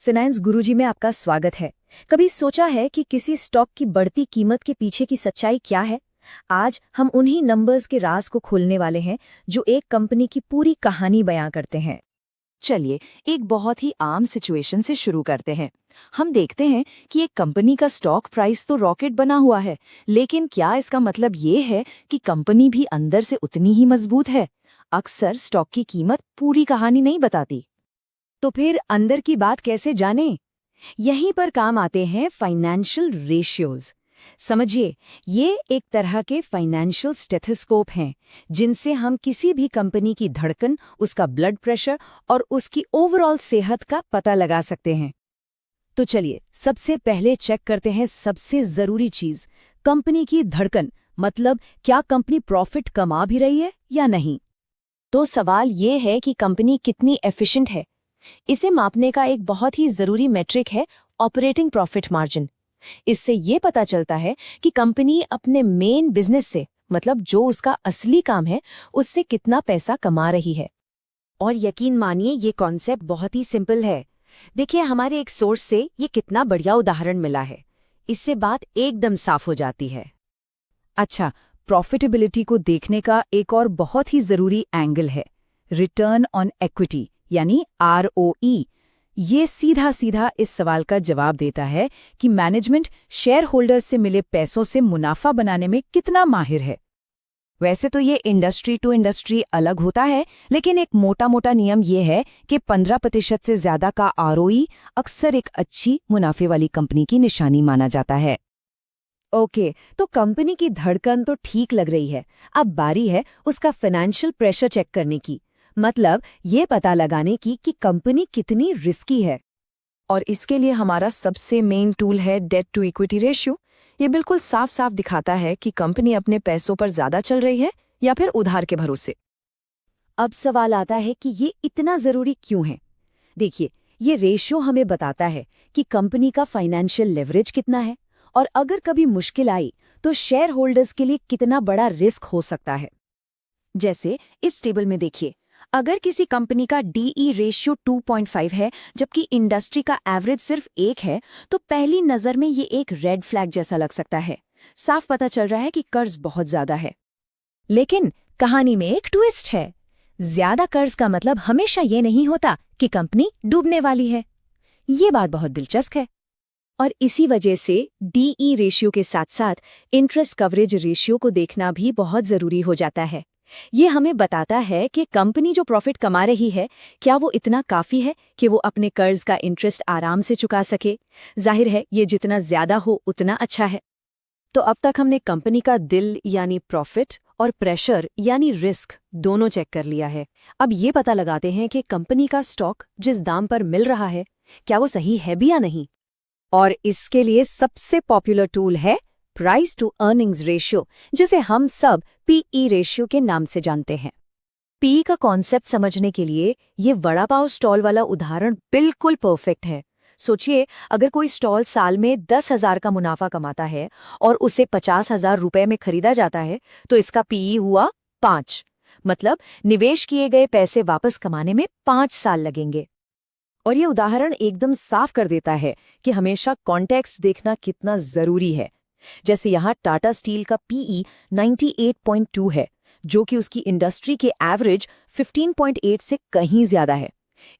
Finance गुरुजी में आपका स्वागत है। कभी सोचा है कि किसी स्टॉक की बढ़ती कीमत के पीछे की सच्चाई क्या है? आज हम उन्हीं नंबर्स के राज को खोलने वाले हैं जो एक कंपनी की पूरी कहानी बयां करते हैं। चलिए एक बहुत ही आम सिचुएशन से शुरू करते हैं। हम देखते हैं कि एक कंपनी का स्टॉक प्राइस तो रॉकेट बना हुआ है, लेकिन क्या इसका मतलब ये है कि कंपनी भी अंदर से उतनी ही मजबूत है? अक्सर स्टॉक की कीमत पूरी कहानी नहीं बताती। तो फिर अंदर की बात कैसे जानें? यहीं पर काम आते हैं फाइनेंशियल रेशियोज। समझिए, ये एक तरह के फाइनेंशियल स्टेथोस्कोप हैं जिनसे हम किसी भी कंपनी की धड़कन, उसका ब्लड प्रेशर और उसकी ओवरऑल सेहत का पता लगा सकते हैं। तो चलिए सबसे पहले चेक करते हैं सबसे जरूरी चीज, कंपनी की धड़कन। मतलब क्या कंपनी प्रॉफिट कमा भी रही है या नहीं? तो सवाल ये है कि कंपनी कितनी एफिशिएंट है। इसे मापने का एक बहुत ही जरूरी मेट्रिक है ऑपरेटिंग प्रॉफिट मार्जिन। इससे ये पता चलता है कि कंपनी अपने मेन बिजनेस से, मतलब जो उसका असली काम है, उससे कितना पैसा कमा रही है। और यकीन मानिए ये कॉन्सेप्ट बहुत ही सिंपल है। देखिए हमारे एक सोर्स से ये कितना बढ़िया उदाहरण मिला है। इससे बात एकदम साफ हो जाती है। अच्छा, प्रॉफिटेबिलिटी को देखने का एक और बहुत ही जरूरी एंगल है रिटर्न ऑन इक्विटी, यानी ROE। ये सीधा सीधा इस सवाल का जवाब देता है कि मैनेजमेंट शेयर होल्डर्स से मिले पैसों से मुनाफा बनाने में कितना माहिर है। वैसे तो ये इंडस्ट्री टू इंडस्ट्री अलग होता है, लेकिन एक मोटा मोटा नियम ये है कि 15% से ज्यादा का ROE अक्सर एक अच्छी मुनाफे वाली कंपनी की निशानी माना जाता है। ओके, तो कंपनी की धड़कन तो ठीक लग रही है। अब बारी है उसका फाइनेंशियल प्रेशर चेक करने की। मतलब ये पता लगाने की कि कंपनी कितनी रिस्की है। और इसके लिए हमारा सबसे मेन टूल है डेट टू इक्विटी रेशियो। ये बिल्कुल साफ साफ दिखाता है कि कंपनी अपने पैसों पर ज्यादा चल रही है या फिर उधार के भरोसे। अब सवाल आता है कि ये इतना जरूरी क्यों है? देखिए, ये रेशियो हमें बताता है कि कंपनी का फाइनेंशियल लेवरेज कितना है और अगर कभी मुश्किल आई तो शेयर होल्डर्स के लिए कितना बड़ा रिस्क हो सकता है। जैसे इस टेबल में देखिए, अगर किसी कंपनी का DE रेशियो 2.5 है जबकि इंडस्ट्री का एवरेज सिर्फ 1 है, तो पहली नजर में ये एक रेड फ्लैग जैसा लग सकता है। साफ पता चल रहा है कि कर्ज बहुत ज्यादा है। लेकिन कहानी में एक ट्विस्ट है। ज्यादा कर्ज का मतलब हमेशा ये नहीं होता कि कंपनी डूबने वाली है। ये बात बहुत दिलचस्प है। और इसी वजह से DE रेशियो के साथ साथ इंटरेस्ट कवरेज रेशियो को देखना भी बहुत जरूरी हो जाता है। ये हमें बताता है कि कंपनी जो प्रॉफिट कमा रही है, क्या वो इतना काफी है कि वो अपने कर्ज का इंटरेस्ट आराम से चुका सके। जाहिर है ये जितना ज्यादा हो उतना अच्छा है। तो अब तक हमने कंपनी का दिल यानी प्रॉफिट और प्रेशर यानी रिस्क दोनों चेक कर लिया है। अब ये पता लगाते हैं कि कंपनी का स्टॉक जिस दाम पर मिल रहा है, क्या वो सही है भी या नहीं। और इसके लिए सबसे पॉपुलर टूल है प्राइस टू अर्निंग्स रेशियो, जिसे हम सब PE रेशियो के नाम से जानते हैं। PE का कॉन्सेप्ट समझने के लिए ये वड़ा पाव स्टॉल वाला उदाहरण बिल्कुल परफेक्ट है। सोचिए, अगर कोई स्टॉल साल में 10,000 का मुनाफा कमाता है और उसे 50,000 रुपए में खरीदा जाता है, तो इसका PE हुआ 5। मतलब निवेश किए गए पैसे वापस कमाने में 5 साल लगेंगे। और ये उदाहरण एकदम साफ कर देता है कि हमेशा कॉन्टेक्स्ट देखना कितना जरूरी है। जैसे यहाँ टाटा स्टील का PE 98.2 है, जो कि उसकी इंडस्ट्री के एवरेज 15.8 से कहीं ज्यादा है।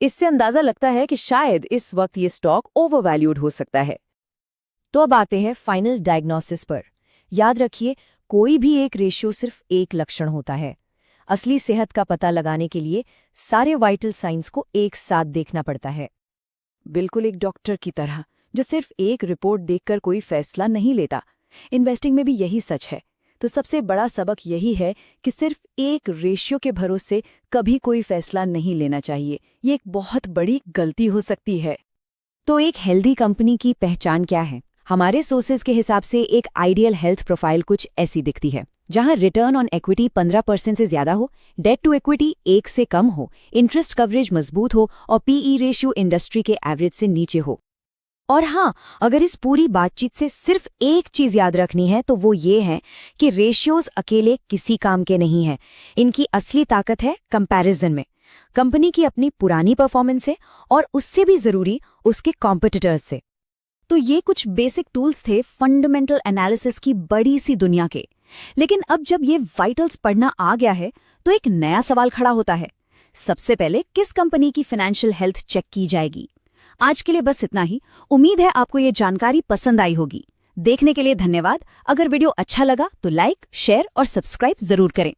इससे अंदाजा लगता है कि शायद इस वक्त ये स्टॉक ओवरवैल्यूड हो सकता है। तो अब आते हैं फाइनल डायग्नोसिस पर। याद रखिए, कोई भी एक रेशियो सिर्फ एक लक्षण होता है। असली सेहत का पता लगाने के लिए सारे वाइटल साइंस को एक साथ देखना पड़ता है। बिल्कुल एक डॉक्टर की तरह जो सिर्फ एक रिपोर्ट देखकर कोई फैसला नहीं लेता। इन्वेस्टिंग में भी यही सच है। तो सबसे बड़ा सबक यही है कि सिर्फ एक रेशियो के भरोसे कभी कोई फैसला नहीं लेना चाहिए। ये एक बहुत बड़ी गलती हो सकती है। तो एक हेल्दी कंपनी की पहचान क्या है? हमारे सोर्सेज के हिसाब से एक आइडियल हेल्थ प्रोफाइल कुछ ऐसी दिखती है, जहां रिटर्न ऑन इक्विटी 15% से ज्यादा हो, डेट टू इक्विटी 1 से कम हो, इंटरेस्ट कवरेज मजबूत हो और PE रेशियो इंडस्ट्री के एवरेज से नीचे हो। और हाँ, अगर इस पूरी बातचीत से सिर्फ एक चीज याद रखनी है तो वो ये है कि रेशियोज अकेले किसी काम के नहीं हैं। इनकी असली ताकत है कंपैरिजन में। कंपनी की अपनी पुरानी परफॉर्मेंस है और उससे भी जरूरी उसके कॉम्पिटिटर्स से। तो ये कुछ बेसिक टूल्स थे फंडामेंटल एनालिसिस की बड़ी सी दुनिया के। लेकिन अब जब ये वाइटल्स पढ़ना आ गया है तो एक नया सवाल खड़ा होता है। सबसे पहले किस कंपनी की फाइनेंशियल हेल्थ चेक की जाएगी? आज के लिए बस इतना ही। उम्मीद है आपको ये जानकारी पसंद आई होगी। देखने के लिए धन्यवाद। अगर वीडियो अच्छा लगा तो लाइक, शेयर और सब्सक्राइब जरूर करें।